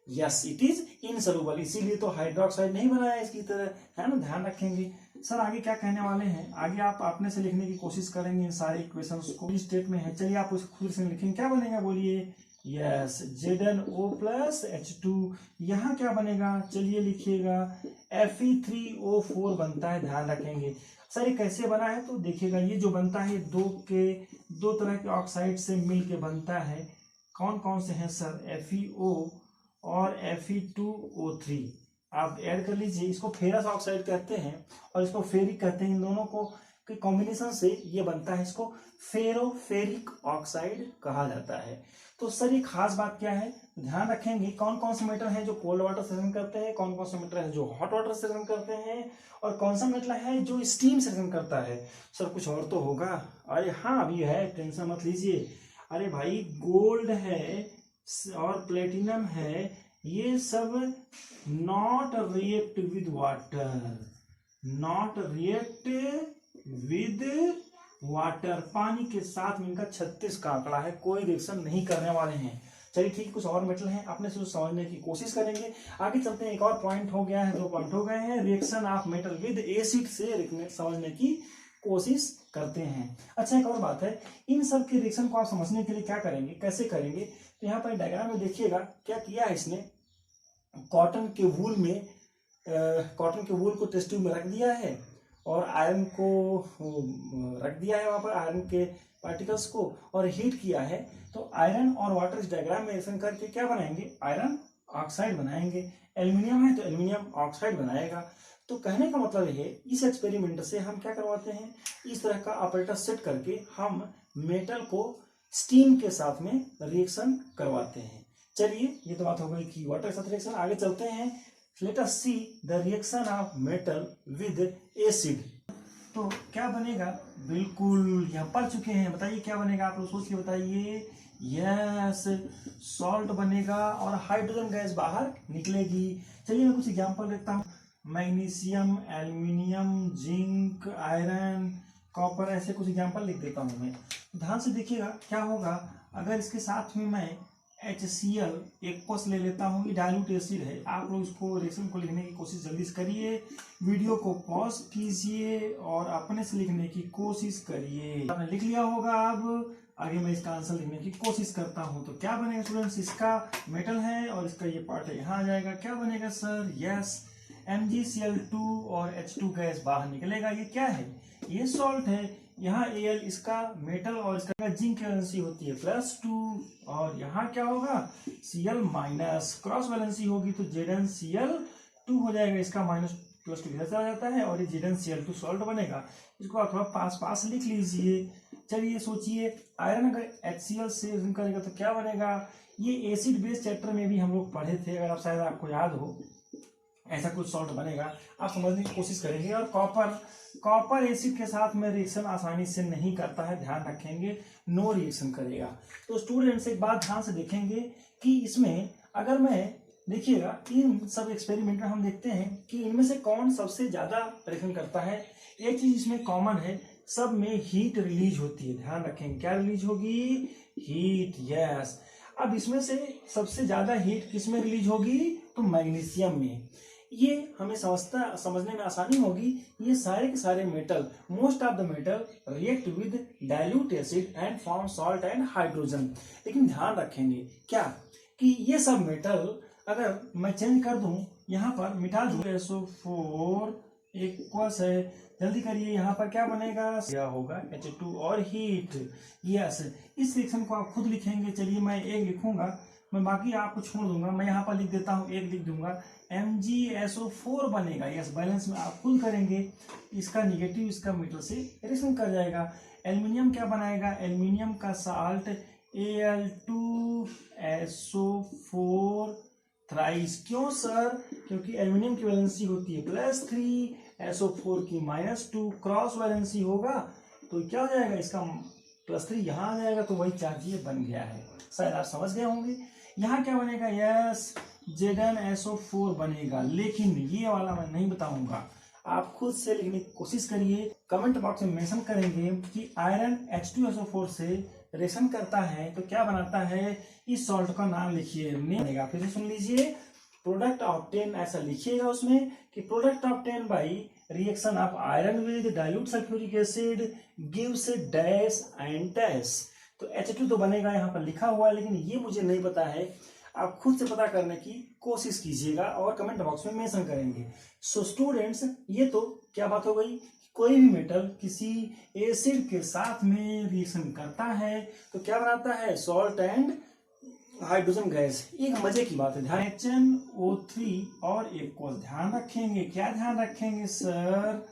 [SPEAKER 1] यस इट इज इनसोलूबल, इसीलिए तो हाइड्रोक्साइड नहीं बना है इसकी तरह, है ना, ध्यान रखेंगे। सर आगे क्या कहने वाले हैं, आगे आप अपने से लिखने की कोशिश करेंगे इन सारे इक्वेशंस को, इस स्टेट में है। चलिए आप उसको खुद से लिखेंगे, क्या बनेगा बोलिए, यस ZnO प्लस H2। यहाँ क्या बनेगा, चलिए लिखिएगा, Fe3O4 बनता है, ध्यान रखेंगे। सर ये कैसे बना है, तो देखिएगा ये जो बनता है दो तरह के ऑक्साइड से मिल के बनता है। कौन कौन से हैं सर, FeO और Fe2O3। आप ऐड कर लीजिए, इसको फेरस ऑक्साइड कहते हैं और इसको फेरिक कहते हैं। इन दोनों को के कॉम्बिनेशन से ये बनता है, इसको फेरोफेरिक ऑक्साइड कहा जाता है। तो सर ये खास बात क्या है, ध्यान रखेंगे, कौन कौन से मेटल हैं जो कोल्ड वाटर से रिएक्शन करते हैं, कौन कौन से मेटल हैं जो हॉट वाटर से रिएक्शन करते हैं, और कौन सा मेटल है जो स्टीम से रिएक्शन करता है। सर कुछ और तो होगा, अरे हाँ अभी है, टेंशन मत लीजिए। अरे भाई गोल्ड है और प्लेटिनम है, ये सब not react with water, not react with water, पानी के साथ में इनका 36 का आंकड़ा है, कोई रिएक्शन नहीं करने वाले हैं। चलिए ठीक, कुछ और मेटल हैं, अपने से समझने की कोशिश करेंगे। आगे चलते हैं, एक और पॉइंट हो गया है, 2 पॉइंट हो गए हैं, reaction of metal with acid से समझने की कोशिश करते हैं। अच्छा एक और बात है, इन सब के रिएक्शन को आप समझने के लिए क्या करेंगे, कैसे करेंगे, तो यहाँ पर डायग्राम में देखिएगा क्या किया है इसने, कॉटन के वूल को टेस्ट ट्यूब में रख दिया है और आयरन को रख दिया है वहां पर, आयरन के पार्टिकल्स को, और हीट किया है। तो आयरन और वाटर इस डायग्राम में रिएक्शन करके क्या बनाएंगे, आयरन ऑक्साइड बनाएंगे। एल्यूमिनियम है तो एल्यूमिनियम ऑक्साइड बनाएगा। तो कहने का मतलब है, इस एक्सपेरिमेंट से हम क्या करवाते हैं, इस तरह का ऑपरेटर सेट करके हम मेटल को स्टीम के साथ में रिएक्शन करवाते हैं। चलिए ये तो बात हो गई कि वाटर के साथ रिएक्शन, आगे चलते हैं। Let us see the reaction of metal with acid. तो क्या बनेगा, बिल्कुल यहाँ पढ़ चुके हैं, बताइए क्या बनेगा, आप लोग सोच के बताइए। यस सॉल्ट बनेगा और हाइड्रोजन गैस बाहर निकलेगी। चलिए मैं कुछ एग्जांपल देता हूँ, magnesium, aluminium, zinc, iron, copper, ऐसे कुछ एग्जांपल लिख देता हूँ मैं। ध्यान से देखिएगा क्या होगा, अगर इसके साथ में मैं HCl एक्वस ले लेता हूँ, ये डाइल्यूट एसिड है। आप लोग इसको रिएक्शन को लिखने की कोशिश जल्दी से करिए, वीडियो को पॉज कीजिए और अपने से लिखने की कोशिश करिए। आपने लिख लिया होगा, अब आगे मैं इसका आंसर लिखने की कोशिश करता हूँ। तो क्या बनेगा स्टूडेंट्स, इसका मेटल है और इसका ये पार्ट है, यहाँ आ जाएगा, क्या बनेगा सर, यस MgCl2 और H2 गैस बाहर निकलेगा। ये क्या है, ये सॉल्ट है। यहाँ Al इसका मेटल और इसका जिंक वैलेंसी होती है +2, और यहाँ क्या होगा, Cl माइनस, क्रॉस वैलेंसी होगी तो ZnCl2 हो जाएगा, इसका -+2 इधर चला जाता है और ये ZnCl2 सॉल्ट बनेगा। इसको आप थोड़ा पास लिख लीजिए। चलिए सोचिए, आयरन अगर HCl से रिएक्शन करेगा तो क्या बनेगा, ये एसिड बेस चैप्टर में भी हम लोग पढ़े थे, अगर आप शायद आपको याद हो, ऐसा कुछ सॉल्ट बनेगा, आप समझने की कोशिश करेंगे। और कॉपर एसिड के साथ में रिएक्शन आसानी से नहीं करता है, ध्यान रखेंगे, नो रिएक्शन करेगा। तो स्टूडेंट्स एक बात ध्यान से देखेंगे कि इसमें अगर मैं देखिएगा, इन सब एक्सपेरिमेंट में हम देखते हैं कि इनमें से कौन सबसे ज्यादा रिएक्शन करता है। एक चीज इसमें कॉमन है, सब में हीट रिलीज होती है, ध्यान रखेंगे, क्या रिलीज होगी, हीट, यस। अब इसमें से सबसे ज्यादा हीट किसमें रिलीज होगी, तो मैग्नीशियम में। ये हमें समझने में आसानी होगी, ये सारे के सारे metal, most of the metal react with dilute acid and form salt and hydrogen. लेकिन ध्यान रखेंगे क्या, कि ये सब मेटल अगर मैं चेंज कर दूं, यहाँ पर मिटा दूं, SO4 एक्वस है, जल्दी करिए, यहाँ पर क्या बनेगा, क्या होगा, H2 और हीट। यस, इस रिएक्शन को आप खुद लिखेंगे। चलिए मैं एक लिखूंगा, मैं बाकी आपको छोड़ दूंगा। मैं यहाँ पर लिख देता हूँ, एक लिख दूंगा MgSO4 बनेगा। यस, बैलेंस में आप खुद करेंगे, इसका निगेटिव इसका मीटर से रिएक्शन कर जाएगा। एल्युमिनियम क्या बनाएगा, एल्युमिनियम का साल्ट Al2SO4 थ्राइस। क्यों सर, क्योंकि एल्युमिनियम की वैलेंसी होती है +3, SO4 की -2, क्रॉस वैलेंसी होगा तो क्या हो जाएगा, इसका +3 यहाँ आ जाएगा, तो वही चार्ज ये बन गया है। शायद आप समझ गए होंगे। यहाँ क्या बनेगा, यस Zn SO4 बनेगा, लेकिन ये वाला मैं नहीं बताऊंगा, आप खुद से लिखने की कोशिश करिए। कमेंट बॉक्स में मेंशन करेंगे कि आयरन H2SO4 से रिएक्शन करता है तो क्या बनाता है, इस सॉल्ट का नाम लिखिए। बनेगा, फिर से सुन लीजिए, प्रोडक्ट ऑब्टेन, ऐसा लिखिएगा उसमें कि product obtain by reaction of iron with dilute sulphuric acid gives dash and dash. तो H2 तो बनेगा, यहाँ पर लिखा हुआ है, लेकिन ये मुझे नहीं पता है, आप खुद से पता करने की कोशिश कीजिएगा और कमेंट बॉक्स में मेंशन करेंगे। सो स्टूडेंट्स, ये तो क्या बात हो गई, कोई भी मेटल किसी एसिड के साथ में रिएक्शन करता है तो क्या बनाता है, सॉल्ट एंड हाइड्रोजन गैस। एक मजे की बात है, ध्यान HNO3 और एक को ध्यान रखेंगे। क्या ध्यान रखेंगे सर,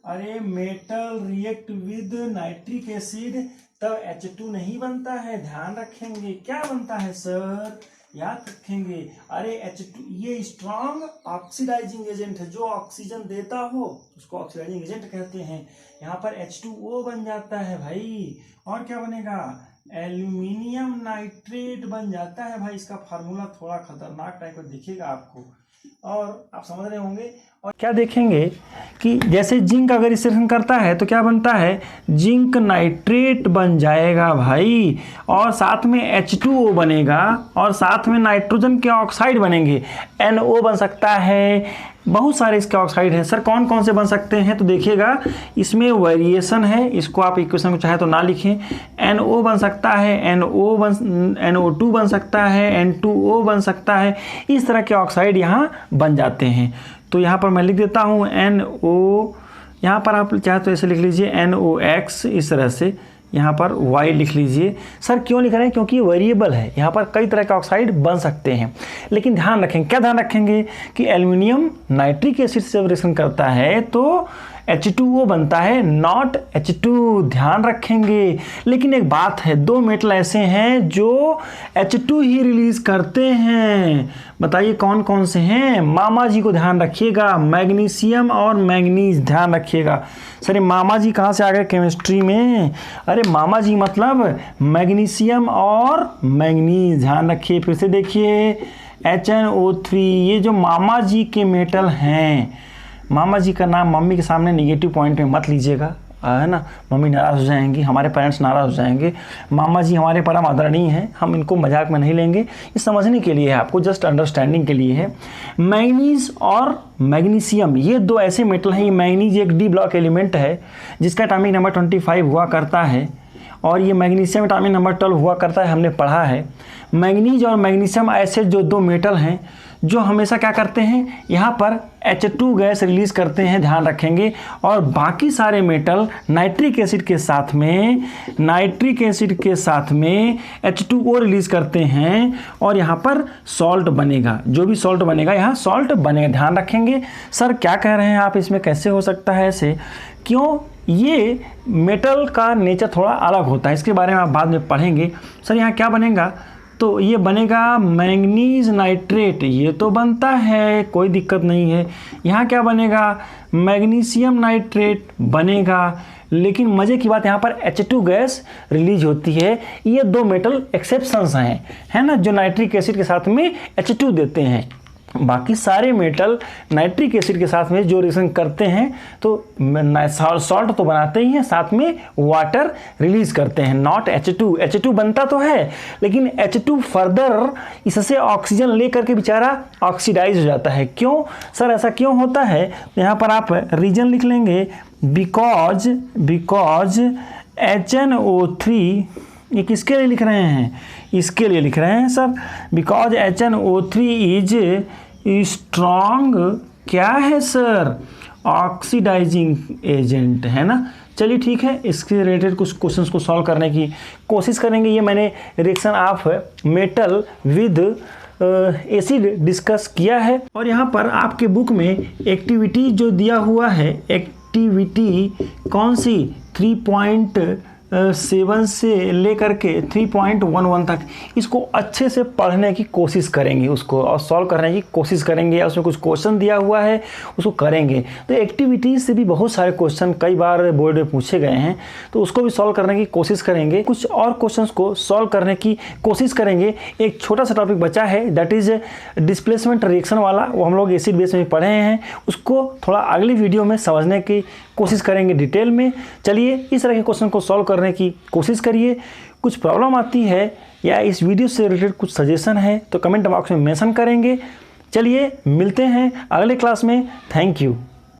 [SPEAKER 1] अरे metal react with nitric acid तब H2 नहीं बनता है, ध्यान रखेंगे। क्या बनता है सर, याद रखेंगे। अरे H2 ये स्ट्रॉन्ग ऑक्सीडाइजिंग एजेंट है, जो ऑक्सीजन देता हो उसको ऑक्सीडाइजिंग एजेंट कहते हैं। यहाँ पर H2O बन जाता है भाई, और क्या बनेगा, एल्यूमिनियम नाइट्रेट बन जाता है भाई। इसका फार्मूला थोड़ा खतरनाक टाइप का दिखेगा आपको, और आप समझ रहे होंगे। और क्या देखेंगे कि जैसे जिंक अगर इस रिएक्शन करता है तो क्या बनता है, जिंक नाइट्रेट बन जाएगा भाई, और साथ में H2O बनेगा, और साथ में नाइट्रोजन के ऑक्साइड बनेंगे, NO बन सकता है। बहुत सारे इसके ऑक्साइड हैं सर, कौन कौन से बन सकते हैं तो देखिएगा, इसमें वेरिएशन है, इसको आप इक्वेशन को चाहे तो ना लिखें। NO बन सकता है, NO2 बन सकता है, N2O बन सकता है, इस तरह के ऑक्साइड यहाँ बन जाते हैं। तो यहाँ पर मैं लिख देता हूँ NO, यहाँ पर आप चाहे तो ऐसे लिख लीजिए NOx, इस तरह से यहाँ पर Y लिख लीजिए। सर क्यों लिख रहे हैं, क्योंकि वेरिएबल है, यहाँ पर कई तरह के ऑक्साइड बन सकते हैं। लेकिन ध्यान रखेंगे, क्या ध्यान रखेंगे कि एल्युमिनियम नाइट्रिक एसिड से रिएक्शन करता है तो H2O बनता है, नॉट H2, ध्यान रखेंगे। लेकिन एक बात है, दो मेटल ऐसे हैं जो H2 ही रिलीज करते हैं, बताइए कौन कौन से हैं। मामा जी को ध्यान रखिएगा, मैग्नीशियम और मैंगनीज, ध्यान रखिएगा। सर मामा जी कहाँ से आ गए केमिस्ट्री में, अरे मामा जी मतलब मैग्नीशियम और मैंगनीज, ध्यान रखिए। फिर से देखिए HNO3, ये जो मामा जी के मेटल हैं, मामा जी का नाम मम्मी के सामने निगेटिव पॉइंट में मत लीजिएगा, है ना, मम्मी नाराज़ हो जाएंगी, हमारे पेरेंट्स नाराज़ हो जाएंगे। मामा जी हमारे परम आदरणीय हैं, हम इनको मजाक में नहीं लेंगे, ये समझने के लिए है, आपको जस्ट अंडरस्टैंडिंग के लिए है। मैंगनीज और मैग्नीशियम, ये दो ऐसे मेटल हैं। ये मैंगनीज एक डी ब्लॉक एलिमेंट है जिसका एटॉमिक नंबर 25 हुआ करता है, और ये मैग्नीशियम एटॉमिक नंबर 12 हुआ करता है, हमने पढ़ा है। मैंगनीज और मैग्नीशियम ऐसे जो दो मेटल हैं जो हमेशा क्या करते हैं, यहाँ पर H2 गैस रिलीज करते हैं, ध्यान रखेंगे। और बाकी सारे मेटल नाइट्रिक एसिड के साथ में H2O रिलीज करते हैं, और यहाँ पर सॉल्ट बनेगा, जो भी सॉल्ट बनेगा यहाँ सॉल्ट बनेगा, ध्यान रखेंगे। सर क्या कह रहे हैं आप, इसमें कैसे हो सकता है ऐसे, क्यों, ये मेटल का नेचर थोड़ा अलग होता है, इसके बारे में आप बाद में पढ़ेंगे। सर यहाँ क्या बनेगा, तो ये बनेगा मैंगनीज नाइट्रेट, ये तो बनता है, कोई दिक्कत नहीं है। यहाँ क्या बनेगा, मैग्नीशियम नाइट्रेट बनेगा। लेकिन मज़े की बात, यहाँ पर H2 गैस रिलीज होती है। ये दो मेटल एक्सेप्शंस हैं, है ना, जो नाइट्रिक एसिड के साथ में H2 देते हैं। बाकी सारे मेटल नाइट्रिक एसिड के साथ में जो रिएक्शन करते हैं तो सॉल्ट तो बनाते ही हैं, साथ में वाटर रिलीज करते हैं, नॉट H2 बनता तो है, लेकिन H2 फर्दर इससे ऑक्सीजन लेकर के बेचारा ऑक्सीडाइज हो जाता है। क्यों सर, ऐसा क्यों होता है, यहाँ पर आप रीजन लिख लेंगे, बिकॉज HNO3, ये किसके लिए लिख रहे हैं, इसके लिए लिख रहे हैं sir, because HNO3 is strong, क्या है सर, ऑक्सीडाइजिंग एजेंट, है ना। चलिए ठीक है, इसके रिलेटेड कुछ क्वेश्चंस को सॉल्व करने की कोशिश करेंगे। ये मैंने reaction of metal with acid discuss किया है और यहाँ पर आपके बुक में एक्टिविटी जो दिया हुआ है, एक्टिविटी कौन सी 3.7 से लेकर के 3.11 तक, इसको अच्छे से पढ़ने की कोशिश करेंगे, उसको और सॉल्व करने की कोशिश करेंगे। उसमें कुछ क्वेश्चन दिया हुआ है उसको करेंगे। तो एक्टिविटीज़ से भी बहुत सारे क्वेश्चन कई बार बोर्ड में पूछे गए हैं, तो उसको भी सॉल्व करने की कोशिश करेंगे। कुछ और क्वेश्चंस को सॉल्व करने की कोशिश करेंगे। एक छोटा सा टॉपिक बचा है, दैट इज़ डिस्प्लेसमेंट रिएक्शन वाला, वो हम लोग एसिड बेस में पढ़े हैं, उसको थोड़ा अगली वीडियो में समझने की कोशिश करेंगे डिटेल में। चलिए इस तरह के क्वेश्चन को सॉल्व करने की कोशिश करिए। कुछ प्रॉब्लम आती है या इस वीडियो से रिलेटेड कुछ सजेशन है तो कमेंट बॉक्स में मेंशन करेंगे। चलिए मिलते हैं अगले क्लास में। Thank you.